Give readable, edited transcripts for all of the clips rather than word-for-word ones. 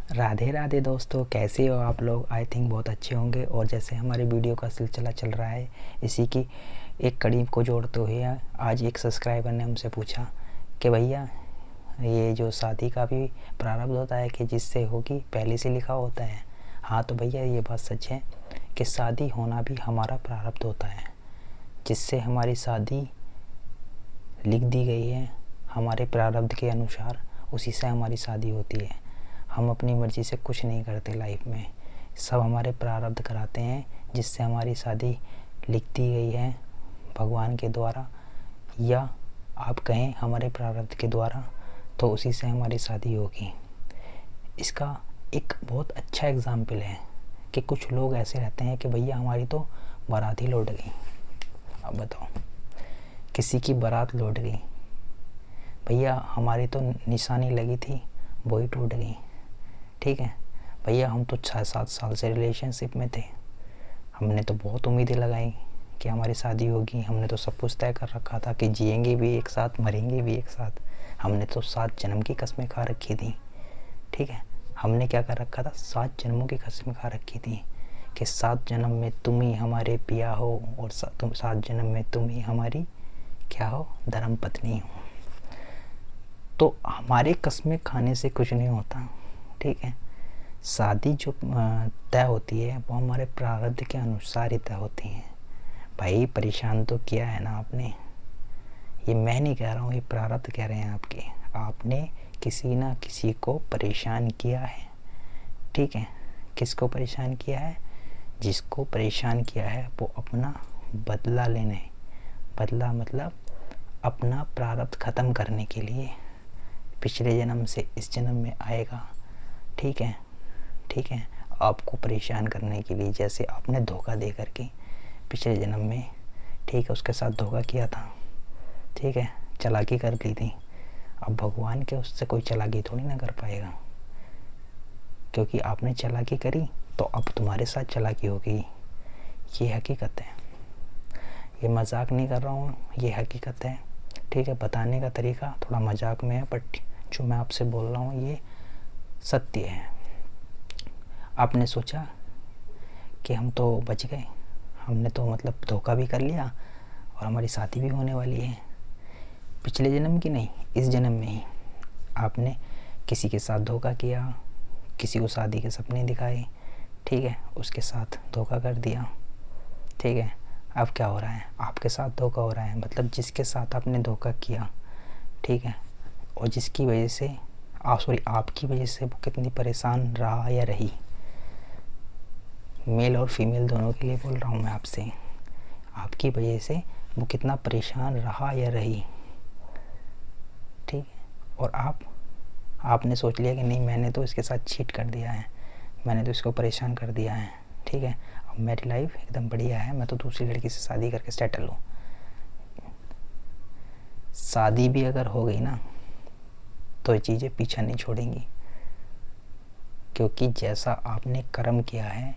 राधे राधे दोस्तों, कैसे हो आप लोग। आई थिंक बहुत अच्छे होंगे। और जैसे हमारे वीडियो का सिलसिला चल रहा है, इसी की एक कड़ी को जोड़ते हुए आज एक सब्सक्राइबर ने हमसे पूछा कि भैया ये जो शादी का भी प्रारब्ध होता है कि जिससे होगी पहले से लिखा होता है। हाँ तो भैया ये बात सच है कि शादी होना भी हमारा प्रारब्ध होता है, जिससे हमारी शादी लिख दी गई है हमारे प्रारब्ध के अनुसार, उसी से हमारी शादी होती है। हम अपनी मर्ज़ी से कुछ नहीं करते लाइफ में, सब हमारे प्रारब्ध कराते हैं, जिससे हमारी शादी लिख दी गई है भगवान के द्वारा, या आप कहें हमारे प्रारब्ध के द्वारा, तो उसी से हमारी शादी होगी। इसका एक बहुत अच्छा एग्ज़ाम्पल है कि कुछ लोग ऐसे रहते हैं कि भैया हमारी तो बारात ही लौट गई। अब बताओ, किसी की बारात लौट गई, भैया हमारी तो निशानी लगी थी वही टूट गई। ठीक है भैया, हम तो 6-7 साल से रिलेशनशिप में थे, हमने तो बहुत उम्मीदें लगाई कि हमारी शादी होगी, हमने तो सब कुछ तय कर रखा था कि जिएंगे भी एक साथ, मरेंगे भी एक साथ, हमने तो 7 जन्म की कस्में खा रखी थी। ठीक है, हमने क्या कर रखा था, 7 जन्मों की कस्में खा रखी थी कि 7 जन्म में तुम ही हमारे पिया हो और तुम 7 जन्म में तुम ही हमारी क्या हो, धर्म पत्नी हो। तो हमारे कस्में खाने से कुछ नहीं होता। ठीक है, शादी जो तय होती है वो हमारे प्रारब्ध के अनुसार ही तय होती हैं। भाई परेशान तो किया है ना आपने, ये मैं नहीं कह रहा हूँ, ये प्रारब्ध कह रहे हैं आपके। आपने किसी ना किसी को परेशान किया है। ठीक है, किसको परेशान किया है, जिसको परेशान किया है वो अपना बदला लेने, बदला मतलब अपना प्रारब्ध ख़त्म करने के लिए पिछले जन्म से इस जन्म में आएगा। ठीक है, ठीक है, आपको परेशान करने के लिए। जैसे आपने धोखा दे करके पिछले जन्म में, ठीक है, उसके साथ धोखा किया था, ठीक है, चालाकी कर ली थी। अब भगवान के उससे कोई चालाकी थोड़ी ना कर पाएगा, क्योंकि आपने चालाकी करी तो अब तुम्हारे साथ चालाकी होगी। ये हकीकत है, ये मजाक नहीं कर रहा हूँ, ये हकीकत है। ठीक है, बताने का तरीका थोड़ा मजाक में है, बट जो मैं आपसे बोल रहा हूँ ये सत्य है। आपने सोचा कि हम तो बच गए, हमने तो मतलब धोखा भी कर लिया और हमारी शादी भी होने वाली है। पिछले जन्म की नहीं, इस जन्म में ही आपने किसी के साथ धोखा किया, किसी को शादी के सपने दिखाए, ठीक है, उसके साथ धोखा कर दिया। ठीक है, अब क्या हो रहा है, आपके साथ धोखा हो रहा है, मतलब जिसके साथ आपने धोखा किया, ठीक है, और जिसकी वजह से आपकी वजह से वो कितनी परेशान रहा या रही। मेल और फीमेल दोनों के लिए बोल रहा हूँ मैं आपसे, आपकी वजह से वो कितना परेशान रहा या रही। ठीक है, और आपने सोच लिया कि नहीं, मैंने तो इसके साथ चीट कर दिया है, मैंने तो इसको परेशान कर दिया है। ठीक है, अब मेरी लाइफ एकदम बढ़िया है, मैं तो दूसरी लड़की से शादी करके सेटल हूँ। शादी भी अगर हो गई ना तो ये चीज़ें पीछा नहीं छोड़ेंगी, क्योंकि जैसा आपने कर्म किया है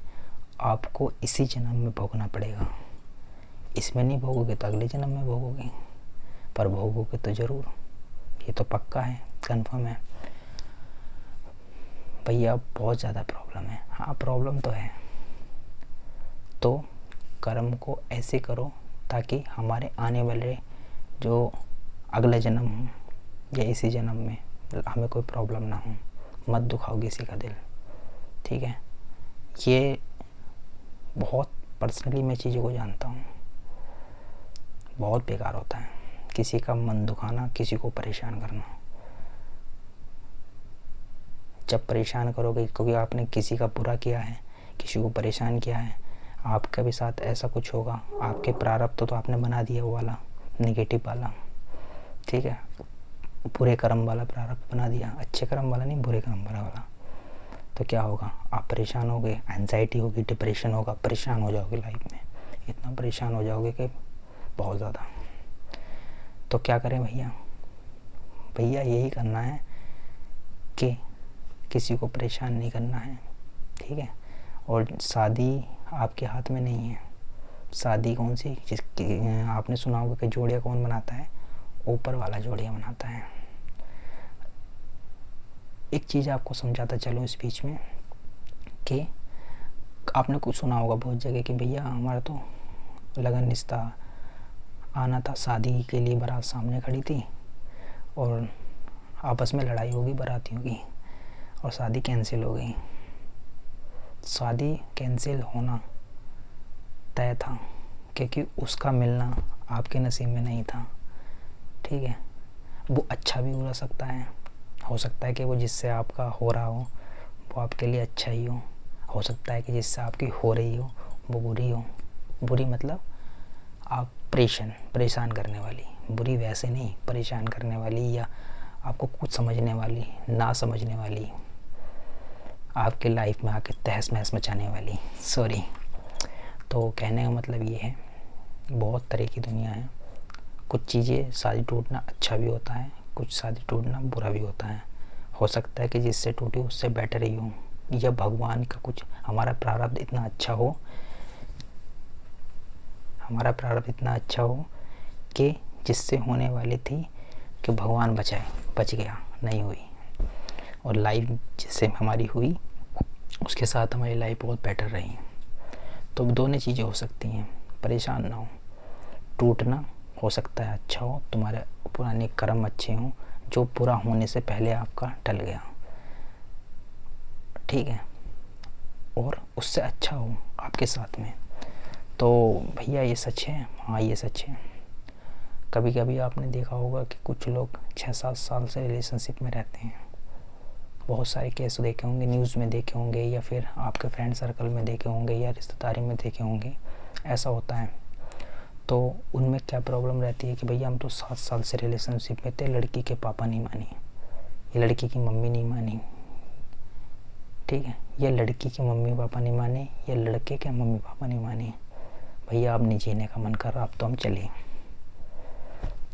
आपको इसी जन्म में भोगना पड़ेगा। इसमें नहीं भोगोगे तो अगले जन्म में भोगोगे, पर भोगोगे तो ज़रूर, ये तो पक्का है, कंफर्म है। भैया बहुत ज़्यादा प्रॉब्लम है। हाँ प्रॉब्लम तो है, तो कर्म को ऐसे करो ताकि हमारे आने वाले जो अगला जन्म हो या इसी जन्म में हमें कोई प्रॉब्लम ना हो। मत दुखाओ किसी का दिल। ठीक है, ये बहुत पर्सनली मैं चीज़ों को जानता हूँ, बहुत बेकार होता है किसी का मन दुखाना, किसी को परेशान करना। जब परेशान करोगे क्योंकि आपने किसी का बुरा किया है, किसी को परेशान किया है, आपका भी साथ ऐसा कुछ होगा। आपके प्रारब्ध तो आपने बना दिया वो वाला नेगेटिव वाला, ठीक है, बुरे कर्म वाला प्रारब्ध बना दिया, अच्छे कर्म वाला नहीं, बुरे कर्म वाला। तो क्या होगा, आप परेशान होगे, एंजाइटी होगी, डिप्रेशन होगा, परेशान हो जाओगे लाइफ में, इतना परेशान हो जाओगे कि बहुत ज़्यादा। तो क्या करें भैया, भैया यही करना है कि किसी को परेशान नहीं करना है। ठीक है, और शादी आपके हाथ में नहीं है। शादी कौन सी, जिसकी आपने सुना होगा कि जोड़ियाँ कौन बनाता है, ऊपर वाला जोड़ियाँ बनाता है। एक चीज़ आपको समझाता चलूँ इस बीच में कि आपने कुछ सुना होगा बहुत जगह कि भैया हमारा तो लगन रिश्ता आना था, शादी के लिए बारात सामने खड़ी थी और आपस में लड़ाई होगी बारातियों की और शादी कैंसिल हो गई। शादी कैंसिल होना तय था क्योंकि उसका मिलना आपके नसीब में नहीं था। ठीक है, वो अच्छा भी हो सकता है, हो सकता है कि वो जिससे आपका हो रहा हो वो आपके लिए अच्छा ही हो सकता है कि जिससे आपकी हो रही हो वो बुरी हो। बुरी मतलब आप परेशान करने वाली, बुरी वैसे नहीं, परेशान करने वाली या आपको कुछ समझने वाली, ना समझने वाली, आपके लाइफ में आके तहस महस मचाने वाली। सॉरी। तो कहने का मतलब ये है, बहुत तरह की दुनिया है। कुछ चीज़ें शादी टूटना अच्छा भी होता है, कुछ शादी टूटना बुरा भी होता है। हो सकता है कि जिससे टूटी उससे बेटर ही हो, या भगवान का कुछ हमारा प्रारब्ध इतना अच्छा हो, हमारा प्रारब्ध इतना अच्छा हो कि जिससे होने वाली थी कि भगवान बचाए, बच गया, नहीं हुई, और लाइफ जिससे हमारी हुई उसके साथ हमारी लाइफ बहुत बेटर रही। तो दोनों चीज़ें हो सकती हैं, परेशान ना हो। टूटना हो सकता है अच्छा हो, तुम्हारे पुराने कर्म अच्छे हों जो पूरा होने से पहले आपका टल गया, ठीक है, और उससे अच्छा हो आपके साथ में। तो भैया ये सच है, हाँ ये सच है। कभी कभी आपने देखा होगा कि कुछ लोग 6-7 साल से रिलेशनशिप में रहते हैं। बहुत सारे केस देखे होंगे, न्यूज़ में देखे होंगे, या फिर आपके फ्रेंड सर्कल में देखे होंगे, या रिश्तेदारी में देखे होंगे, ऐसा होता है। तो उनमें क्या प्रॉब्लम रहती है कि भैया हम तो 7 साल से रिलेशनशिप में थे, लड़की के पापा नहीं मानी, ये लड़की की मम्मी नहीं मानी, ठीक है, ये लड़की के मम्मी पापा नहीं माने, या लड़के के मम्मी पापा नहीं माने। भैया अब नहीं जीने का मन कर रहा, अब तो हम चले,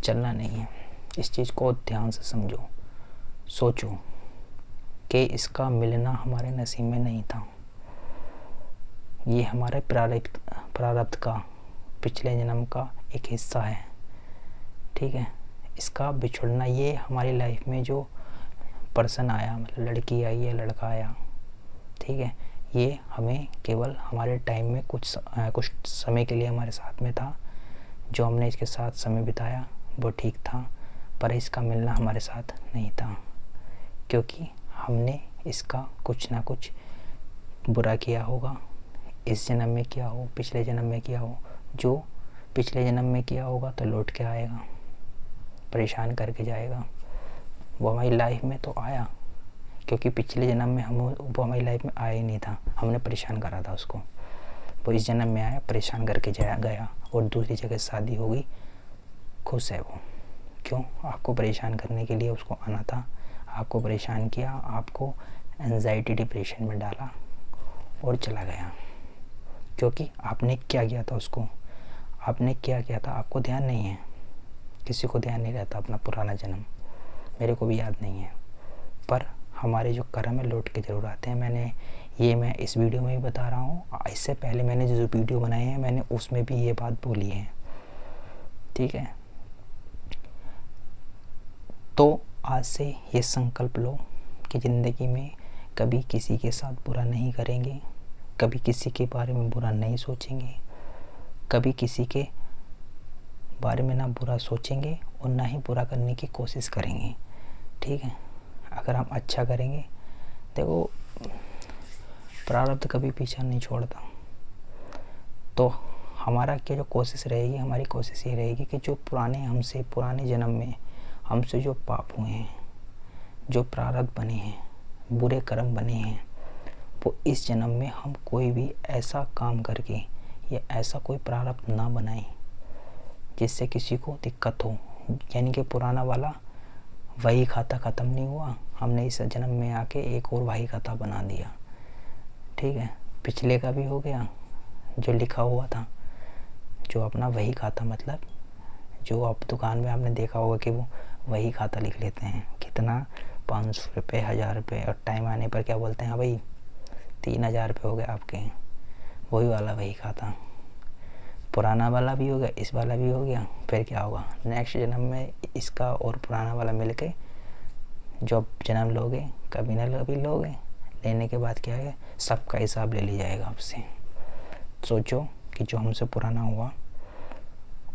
चलना नहीं है। इस चीज़ को ध्यान से समझो, सोचो कि इसका मिलना हमारे नसीब में नहीं था, ये हमारे प्रारब्ध का, पिछले जन्म का एक हिस्सा है, ठीक है। इसका बिछुड़ना, ये हमारी लाइफ में जो पर्सन आया, मतलब लड़की आई या लड़का आया, ठीक है, ये हमें केवल हमारे टाइम में कुछ समय के लिए हमारे साथ में था, जो हमने इसके साथ समय बिताया वो ठीक था, पर इसका मिलना हमारे साथ नहीं था, क्योंकि हमने इसका कुछ ना कुछ बुरा किया होगा, इस जन्म में किया हो, पिछले जन्म में किया हो। जो पिछले जन्म में किया होगा तो लौट के आएगा, परेशान करके जाएगा। वो हमारी लाइफ में तो आया, क्योंकि पिछले जन्म में वो हमारी लाइफ में आया ही नहीं था, हमने परेशान करा था उसको। वो इस जन्म में आया, परेशान करके गया, और दूसरी जगह शादी हो गई, खुश है वो। क्यों? आपको परेशान करने के लिए उसको आना था, आपको परेशान किया, आपको एंजाइटी डिप्रेशन में डाला और चला गया। क्योंकि आपने क्या किया था उसको, आपने क्या किया था आपको ध्यान नहीं है। किसी को ध्यान नहीं रहता अपना पुराना जन्म, मेरे को भी याद नहीं है, पर हमारे जो कर्म है लौट के ज़रूर आते हैं। मैं इस वीडियो में भी बता रहा हूँ, इससे पहले मैंने जो वीडियो बनाए हैं मैंने उसमें भी ये बात बोली है, ठीक है। तो आज से ये संकल्प लो कि ज़िंदगी में कभी किसी के साथ बुरा नहीं करेंगे, कभी किसी के बारे में बुरा नहीं सोचेंगे, कभी किसी के बारे में ना बुरा सोचेंगे और ना ही बुरा करने की कोशिश करेंगे, ठीक है। अगर हम अच्छा करेंगे, देखो प्रारब्ध कभी पीछा नहीं छोड़ता। तो हमारा क्या जो कोशिश रहेगी, हमारी कोशिश ये रहेगी कि जो पुराने जन्म में हमसे जो पाप हुए हैं, जो प्रारब्ध बने हैं, बुरे कर्म बने हैं, वो इस जन्म में हम कोई भी ऐसा काम करके या ऐसा कोई प्रारब्ध ना बनाएं जिससे किसी को दिक्कत हो। यानी कि पुराना वाला वही खाता ख़त्म नहीं हुआ, हमने इस जन्म में आके एक और वही खाता बना दिया, ठीक है। पिछले का भी हो गया जो लिखा हुआ था, जो अपना वही खाता, मतलब जो आप दुकान में आपने देखा होगा कि वो वही खाता लिख लेते हैं, कितना 500 रुपये, 1000 रुपये, और टाइम आने पर क्या बोलते हैं, हाँ भाई 3000 रुपये हो गए आपके, वही वाला वही खाता। पुराना वाला भी हो गया, इस वाला भी हो गया, फिर क्या होगा, नेक्स्ट जन्म में इसका और पुराना वाला मिल के जो अब जन्म लोगे कभी ना कभी लोगे, लेने के बाद क्या है, सबका हिसाब ले लिया जाएगा आपसे। सोचो कि जो हमसे पुराना हुआ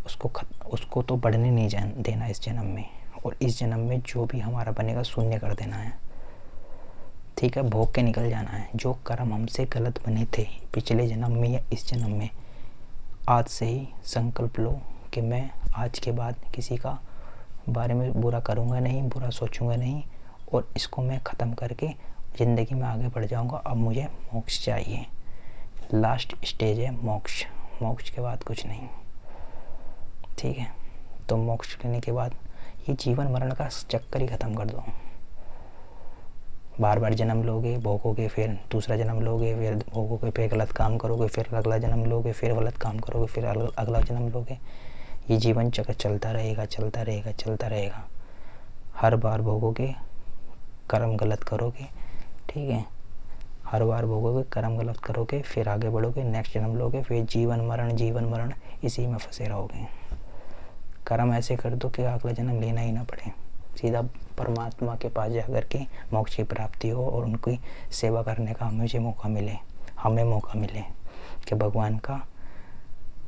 उसको तो बढ़ने नहीं देना इस जन्म में, और इस जन्म में जो भी हमारा बनेगा शून्य कर देना है। ठीक है, भोग के निकल जाना है। जो कर्म हमसे गलत बने थे पिछले जन्म में या इस जन्म में, आज से ही संकल्प लो कि मैं आज के बाद किसी का बारे में बुरा करूँगा नहीं, बुरा सोचूंगा नहीं, और इसको मैं ख़त्म करके ज़िंदगी में आगे बढ़ जाऊँगा। अब मुझे मोक्ष चाहिए, लास्ट स्टेज है मोक्ष, मोक्ष के बाद कुछ नहीं। ठीक है, तो मोक्ष लेने के बाद ये जीवन मरण का चक्कर ही ख़त्म कर दो। बार बार जन्म लोगे, भोगोगे, फिर दूसरा जन्म लोगे, फिर भोगोगे, फिर गलत काम करोगे, फिर अगला जन्म लोगे, फिर गलत काम करोगे, फिर अगला जन्म लोगे। ये जीवन चक्र चलता रहेगा, चलता रहेगा, चलता रहेगा। हर बार भोगोगे, कर्म गलत करोगे। ठीक है, हर बार भोगोगे, कर्म गलत करोगे, फिर आगे बढ़ोगे, नेक्स्ट जन्म लोगे, फिर जीवन मरण इसी में फंसे रहोगे। कर्म ऐसे कर दो कि अगला जन्म लेना ही ना पड़े, सीधा परमात्मा के पास जाकर के मोक्ष की प्राप्ति हो, और उनकी सेवा करने का हमें मौका मिले कि भगवान का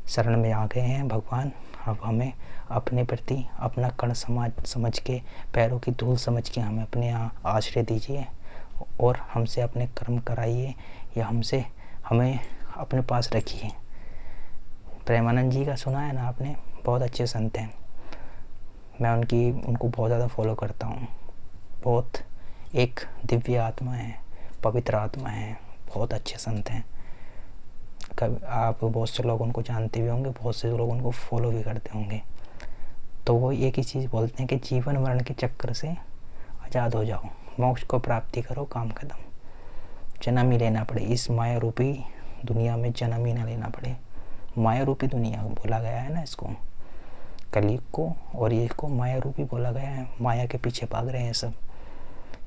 शरण में आ गए हैं भगवान, अब हमें अपने प्रति अपना कण समझ के, पैरों की धूल समझ के हमें अपने यहाँ आश्रय दीजिए, और हमसे अपने कर्म कराइए, या हमें अपने पास रखिए। प्रेमानंद जी का सुना है ना आपने, बहुत अच्छे संत हैं, मैं उनको बहुत ज़्यादा फॉलो करता हूँ। बहुत एक दिव्य आत्मा है, पवित्र आत्मा है, बहुत अच्छे संत हैं। कभी आप बहुत से लोग उनको जानते भी होंगे, बहुत से लोग उनको फॉलो भी करते होंगे। तो वो एक ही चीज़ बोलते हैं कि जीवन मरण के चक्कर से आज़ाद हो जाओ, मोक्ष को प्राप्ति करो, काम खत्म, जन्म ही लेना पड़े इस माया रूपी दुनिया में, जन्म ही ना लेना पड़े। माया रूपी दुनिया बोला गया है ना इसको, कलयुग को, और ये इसको माया रूपी बोला गया है। माया के पीछे भाग रहे हैं सब,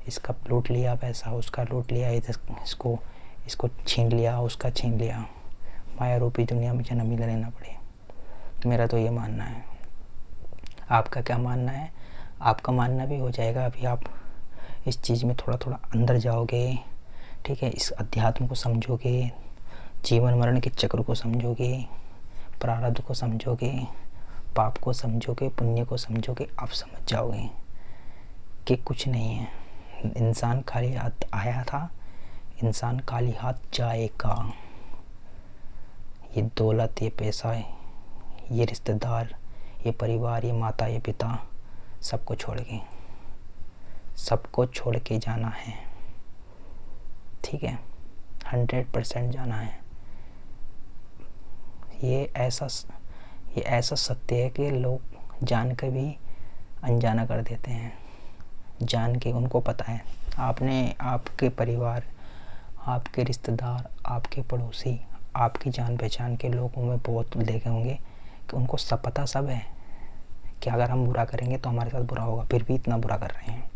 इसका लूट लिया पैसा, उसका लूट लिया, इसको छीन लिया, उसका छीन लिया। माया रूपी दुनिया में जन्म ही लेना पड़े, मेरा तो ये मानना है। आपका क्या मानना है? आपका मानना भी हो जाएगा, अभी आप इस चीज़ में थोड़ा थोड़ा अंदर जाओगे। ठीक है, इस अध्यात्म को समझोगे, जीवन मरण के चक्र को समझोगे, प्रारब्ध को समझोगे, पाप को समझोगे, पुण्य को समझोगे, आप समझ जाओगे कि कुछ नहीं है। इंसान खाली हाथ आया था, इंसान खाली हाथ जाएगा। ये दौलत, ये पैसा, ये रिश्तेदार, ये परिवार, ये माता, ये पिता, सबको छोड़ के जाना है। ठीक है, 100% जाना है। ये ऐसा सत्य है कि लोग जान कर भी अनजाना कर देते हैं। जान के उनको पता है, आपके परिवार, आपके रिश्तेदार, आपके पड़ोसी, आपकी जान पहचान के लोगों में बहुत देखे होंगे कि उनको पता सब है कि अगर हम बुरा करेंगे तो हमारे साथ बुरा होगा, फिर भी इतना बुरा कर रहे हैं।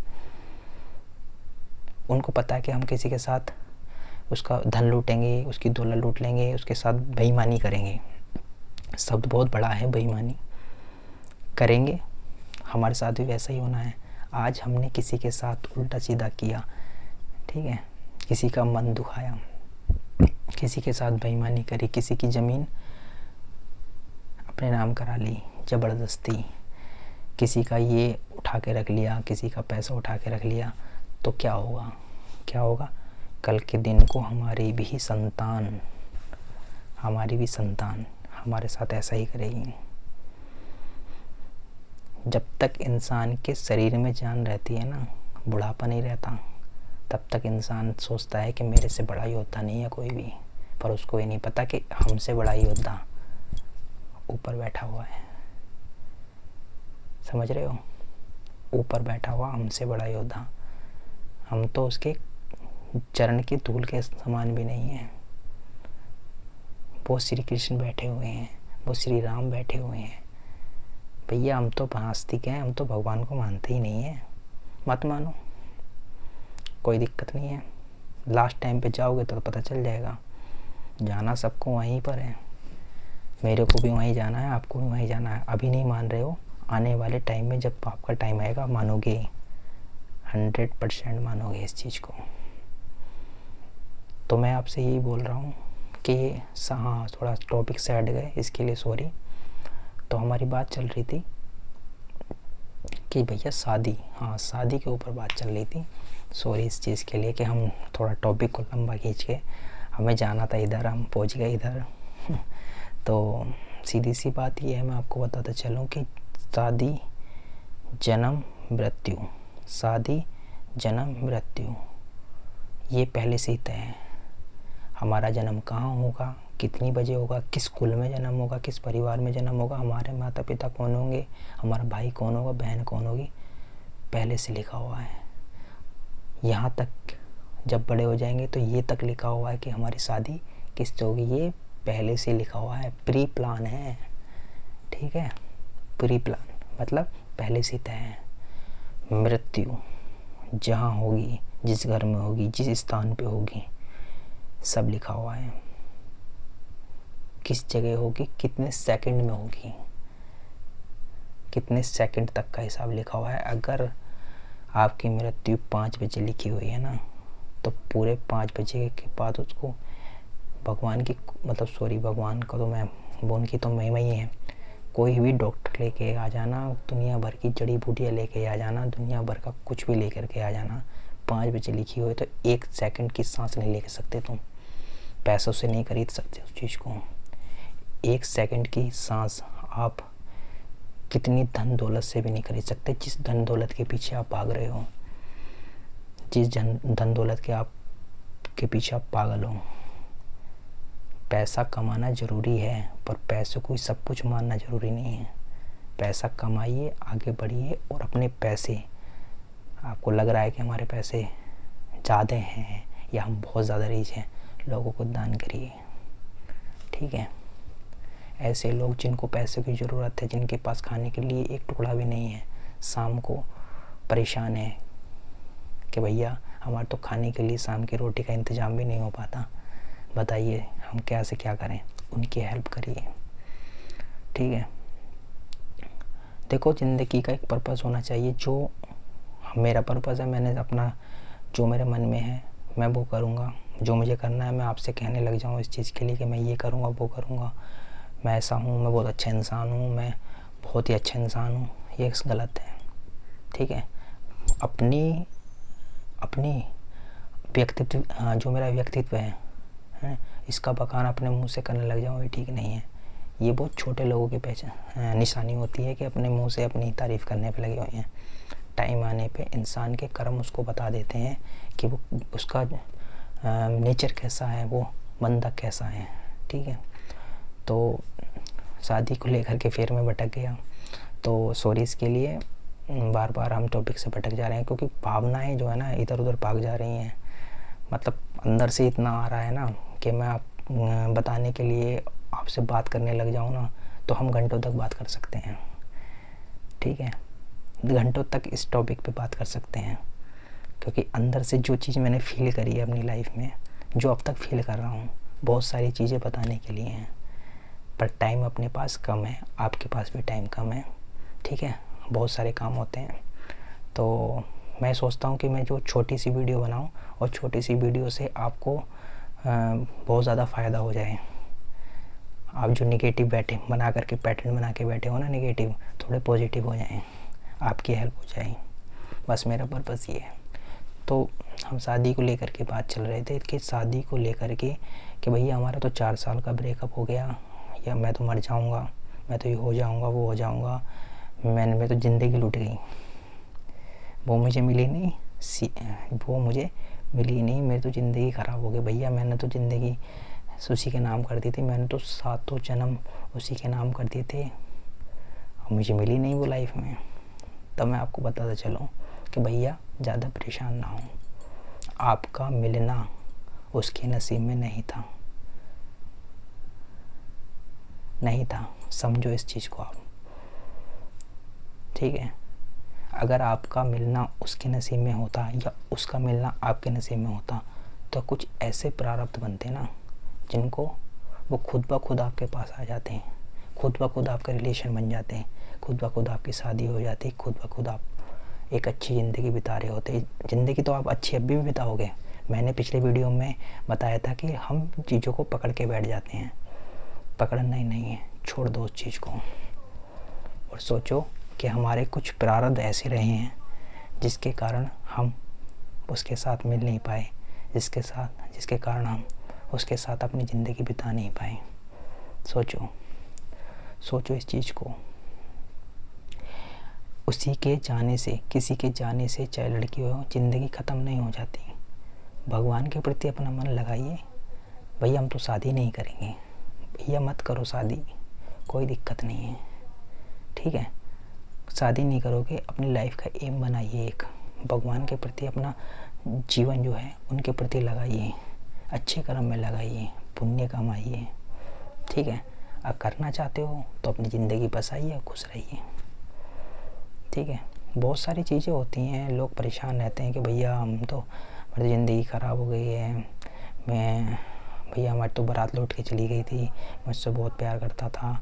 उनको पता है कि हम किसी के साथ उसका धन लूटेंगे, उसकी दौलत लूट लेंगे, उसके साथ बेईमानी करेंगे। शब्द बहुत बड़ा है, बेईमानी करेंगे, हमारे साथ भी वैसा ही होना है। आज हमने किसी के साथ उल्टा सीधा किया, ठीक है, किसी का मन दुखाया, किसी के साथ बेईमानी करी, किसी की ज़मीन अपने नाम करा ली ज़बरदस्ती, किसी का ये उठा के रख लिया, किसी का पैसा उठा के रख लिया, तो क्या होगा? कल के दिन को हमारी भी संतान हमारे साथ ऐसा ही करेगी। जब तक इंसान के शरीर में जान रहती है ना, बुढ़ापा नहीं रहता, तब तक इंसान सोचता है कि मेरे से बड़ा योद्धा नहीं है कोई भी, पर उसको ये नहीं पता कि हमसे बड़ा योद्धा ऊपर बैठा हुआ है। समझ रहे हो? ऊपर बैठा हुआ हमसे बड़ा योद्धा, हम तो उसके चरण की धूल के समान भी नहीं है। वो श्री कृष्ण बैठे हुए हैं, वो श्री राम बैठे हुए हैं। भैया हम तो नास्तिक हैं, हम तो भगवान को मानते ही नहीं है। मत मानो, कोई दिक्कत नहीं है। लास्ट टाइम पे जाओगे तो पता चल जाएगा। जाना सबको वहीं पर है, मेरे को भी वहीं जाना है, आपको भी वहीं जाना है। अभी नहीं मान रहे हो, आने वाले टाइम में जब आपका टाइम आएगा मानोगे। 100% मानोगे इस चीज़ को। तो मैं आपसे यही बोल रहा हूँ कि हाँ, थोड़ा टॉपिक से हट गए, इसके लिए सॉरी। तो हमारी बात चल रही थी कि भैया शादी, हाँ शादी के ऊपर बात चल रही थी। सॉरी इस चीज़ के लिए कि हम थोड़ा टॉपिक को लंबा खींच के, हमें जाना था इधर, हम पहुंच गए इधर। तो सीधी सी बात ये है, मैं आपको बताता चलूँ कि शादी जन्म मृत्यु, शादी जन्म मृत्यु ये पहले से ही तय है। हमारा जन्म कहाँ होगा, कितनी बजे होगा, किस कुल में जन्म होगा, किस परिवार में जन्म होगा, हमारे माता पिता कौन होंगे, हमारा भाई कौन होगा, बहन कौन होगी, पहले से लिखा हुआ है। यहाँ तक जब बड़े हो जाएंगे तो ये तक लिखा हुआ है कि हमारी शादी किससे होगी, ये पहले से लिखा हुआ है, प्री प्लान है। ठीक है, प्री प्लान मतलब पहले से तय है। मृत्यु जहाँ होगी, जिस घर में होगी, जिस स्थान पे होगी, सब लिखा हुआ है। किस जगह होगी, कितने सेकंड में होगी, कितने सेकंड तक का हिसाब लिखा हुआ है। अगर आपकी मृत्यु 5 बजे लिखी हुई है ना, तो पूरे 5 बजे के बाद उसको भगवान की, मतलब सॉरी भगवान का तो मैं, वो उनकी तो महिमा ही है, कोई भी डॉक्टर लेके आ जाना, दुनिया भर की जड़ी बूटियाँ लेके आ जाना, दुनिया भर का कुछ भी लेकर के आ जाना, 5 बजे लिखी हुई तो 1 सेकंड की सांस नहीं ले सकते तुम। पैसों से नहीं खरीद सकते उस चीज़ को। 1 सेकंड की सांस आप कितनी धन दौलत से भी नहीं खरीद सकते। जिस धन दौलत के पीछे आप भाग रहे हो, जिस धन दौलत के पीछे आप पागल हो, पैसा कमाना ज़रूरी है, पर पैसों को सब कुछ मानना ज़रूरी नहीं है। पैसा कमाइए, आगे बढ़िए, और अपने पैसे, आपको लग रहा है कि हमारे पैसे ज़्यादा हैं या हम बहुत ज़्यादा रीच हैं, लोगों को दान करिए। ठीक है, ऐसे लोग जिनको पैसे की ज़रूरत है, जिनके पास खाने के लिए एक टुकड़ा भी नहीं है, शाम को परेशान है कि भैया हमारे तो खाने के लिए शाम की रोटी का इंतज़ाम भी नहीं हो पाता, बताइए हम क्या से क्या करें, उनकी हेल्प करिए। ठीक है, देखो ज़िंदगी का एक पर्पस होना चाहिए। जो मेरा पर्पस है, मैंने अपना, जो मेरे मन में है मैं वो करूँगा। जो मुझे करना है, मैं आपसे कहने लग जाऊँ इस चीज़ के लिए कि मैं ये करूँगा, वो करूँगा, मैं ऐसा हूँ, मैं बहुत अच्छा इंसान हूँ, मैं बहुत ही अच्छा इंसान हूँ, ये गलत है। ठीक है, अपनी व्यक्तित्व, हाँ जो मेरा व्यक्तित्व है, इसका बखान अपने मुंह से करने लग जाऊँ, ये ठीक नहीं है। ये बहुत छोटे लोगों की पहचान, निशानी होती है कि अपने मुंह से अपनी तारीफ़ करने पे लगे हुए हैं। टाइम आने पे इंसान के कर्म उसको बता देते हैं कि वो, उसका नेचर कैसा है, वो बंदा कैसा है। ठीक है, तो शादी को लेकर के फिर मैं भटक गया, तो सॉरी इसके लिए। बार बार हम टॉपिक से भटक जा रहे हैं क्योंकि भावनाएं जो है ना इधर उधर भाग जा रही हैं। मतलब अंदर से इतना आ रहा है ना कि मैं आप बताने के लिए आपसे बात करने लग जाऊँ ना, तो हम घंटों तक बात कर सकते हैं। ठीक है, घंटों तक इस टॉपिक पे बात कर सकते हैं, क्योंकि अंदर से जो चीज़ मैंने फील करी है अपनी लाइफ में, जो अब तक फील कर रहा हूँ, बहुत सारी चीज़ें बताने के लिए हैं, पर टाइम अपने पास कम है, आपके पास भी टाइम कम है। ठीक है, बहुत सारे काम होते हैं, तो मैं सोचता हूँ कि मैं जो छोटी सी वीडियो बनाऊँ, और छोटी सी वीडियो से आपको बहुत ज़्यादा फ़ायदा हो जाए। आप जो निगेटिव बैठे बना करके, पैटर्न बना के बैठे हो ना नेगेटिव, थोड़े पॉजिटिव हो जाएं, आपकी हेल्प हो जाए, बस मेरा पर्पस ये है। तो हम शादी को लेकर के बात चल रहे थे कि शादी को लेकर के कि भैया हमारा तो 4 साल का ब्रेकअप हो गया, या मैं तो मर जाऊंगा, मैं तो ये हो जाऊंगा, वो हो जाऊंगा, मैं तो ज़िंदगी लुट गई, वो मुझे मिली नहीं, वो मुझे मिली नहीं, मेरी तो ज़िंदगी ख़राब हो गई। भैया मैंने तो ज़िंदगी उसी के नाम कर दी थी, मैंने तो 7 जन्म उसी के नाम कर दिए थे, और मुझे मिली नहीं वो लाइफ में। तब मैं आपको बताता चलूँ कि भैया ज़्यादा परेशान ना हो, आपका मिलना उसके नसीब में नहीं था, नहीं था, समझो इस चीज़ को आप। ठीक है, अगर आपका मिलना उसके नसीब में होता या उसका मिलना आपके नसीब में होता, तो कुछ ऐसे प्रारब्ध बनते ना जिनको वो खुद ब खुद आपके पास आ जाते हैं, खुद ब खुद आपका रिलेशन बन जाते हैं, खुद ब खुद आपकी शादी हो जाती है, खुद ब खुद आप एक अच्छी ज़िंदगी बिता रहे होते। ज़िंदगी तो आप अच्छी अभी भी बिताओगे। मैंने पिछले वीडियो में बताया था कि हम चीज़ों को पकड़ के बैठ जाते हैं, पकड़ना ही नहीं है, छोड़ दो उस चीज़ को और सोचो कि हमारे कुछ प्रारब्ध ऐसे रहे हैं जिसके कारण हम उसके साथ मिल नहीं पाए, जिसके कारण हम उसके साथ अपनी ज़िंदगी बिता नहीं पाए। सोचो इस चीज़ को। उसी के जाने से, किसी के जाने से, चाहे लड़की हो, ज़िंदगी ख़त्म नहीं हो जाती। भगवान के प्रति अपना मन लगाइए। भैया हम तो शादी नहीं करेंगे, भैया मत करो शादी, कोई दिक्कत नहीं है, ठीक है। शादी नहीं करोगे, अपनी लाइफ का एम बनाइए एक, भगवान के प्रति अपना जीवन जो है उनके प्रति लगाइए, अच्छे कर्म में लगाइए, पुण्य कमाइए, ठीक है। अगर करना चाहते हो तो अपनी ज़िंदगी बसाइए, खुश रहिए, ठीक है। बहुत सारी चीज़ें होती हैं, लोग परेशान रहते हैं कि भैया हम तो, हमारी ज़िंदगी ख़राब हो गई है, भैया हमारी तो बारात लौट के चली गई थी, मुझसे बहुत प्यार करता था,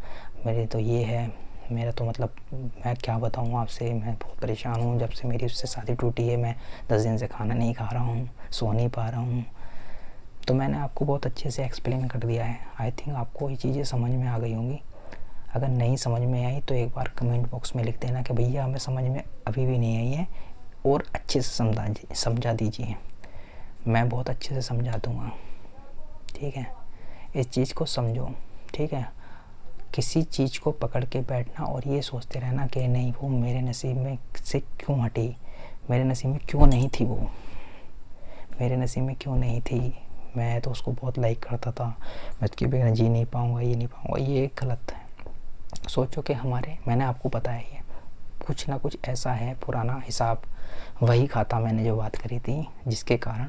मेरे तो ये है, मेरा तो मतलब मैं क्या बताऊँ आपसे, मैं बहुत परेशान हूँ, जब से मेरी उससे शादी टूटी है मैं 10 दिन से खाना नहीं खा रहा हूँ, सो नहीं पा रहा हूँ। तो मैंने आपको बहुत अच्छे से एक्सप्लेन कर दिया है। आई थिंक आपको ये चीज़ें समझ में आ गई होंगी। अगर नहीं समझ में आई तो एक बार कमेंट बॉक्स में लिख देना कि भैया हमें समझ में अभी भी नहीं आई है और अच्छे से समझा दीजिए, मैं बहुत अच्छे से समझा दूँगा, ठीक है। इस चीज़ को समझो, ठीक है। किसी चीज़ को पकड़ के बैठना और ये सोचते रहना कि नहीं वो मेरे नसीब में से क्यों हटी, मेरे नसीब में क्यों नहीं थी, वो मेरे नसीब में क्यों नहीं थी, मैं तो उसको बहुत लाइक करता था, मैं उसके बिना जी नहीं पाऊँगा, ये नहीं पाऊँगा, ये गलत है। सोचो कि मैंने आपको बताया है कुछ ना कुछ ऐसा है पुराना हिसाब, वही खाता मैंने जो बात करी थी, जिसके कारण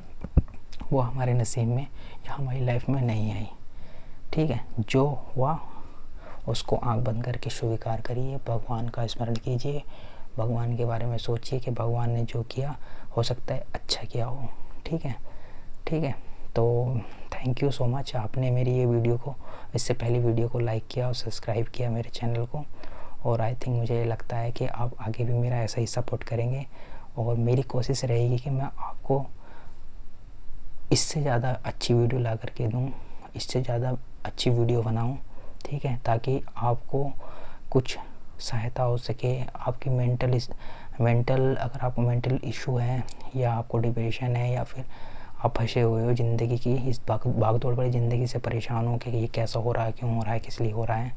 वो हमारे नसीब में या हमारी लाइफ में नहीं आई, ठीक है। जो हुआ उसको आंख बंद करके स्वीकार करिए, भगवान का स्मरण कीजिए, भगवान के बारे में सोचिए कि भगवान ने जो किया हो सकता है अच्छा किया हो, ठीक है, ठीक है। तो थैंक यू सो मच, आपने मेरी ये वीडियो को, इससे पहले वीडियो को लाइक किया और सब्सक्राइब किया मेरे चैनल को, और आई थिंक मुझे लगता है कि आप आगे भी मेरा ऐसा ही सपोर्ट करेंगे, और मेरी कोशिश रहेगी कि मैं आपको इससे ज़्यादा अच्छी वीडियो ला करके दूँ, इससे ज़्यादा अच्छी वीडियो बनाऊँ, ठीक है, ताकि आपको कुछ सहायता हो सके। आपकी मेंटल अगर आपको मेंटल इशू है या आपको डिप्रेशन है या फिर आप फंसे हुए हो ज़िंदगी की इस भाग दौड़ भरी ज़िंदगी से, परेशान हो कि ये कैसा हो रहा है, क्यों हो रहा है, किस लिए हो रहा है,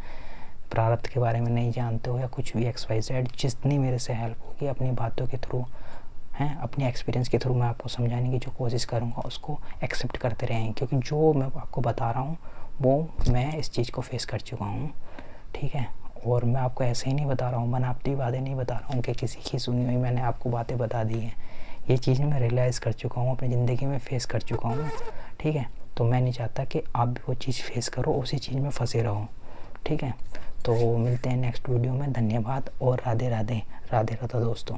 प्रारब्ध के बारे में नहीं जानते हो या कुछ भी XYZ, जितनी मेरे से हेल्प होगी अपनी बातों के थ्रू हैं, अपने एक्सपीरियंस के थ्रू मैं आपको समझाने की जो कोशिश करूँगा उसको एक्सेप्ट करते रहें, क्योंकि जो मैं आपको बता रहा हूँ वो मैं इस चीज़ को फेस कर चुका हूँ, ठीक है। और मैं आपको ऐसे ही नहीं बता रहा हूँ, बनावटी बातें नहीं बता रहा हूँ कि किसी की सुनी हुई मैंने आपको बातें बता दी हैं, ये चीज़ें मैं रियलाइज़ कर चुका हूँ, अपनी ज़िंदगी में फ़ेस कर चुका हूँ, ठीक है। तो मैं नहीं चाहता कि आप भी वो चीज़ फेस करो, उसी चीज़ में फंसे रहो, ठीक है। तो मिलते हैं नेक्स्ट वीडियो में, धन्यवाद और राधे राधे, राधे राधे दोस्तों।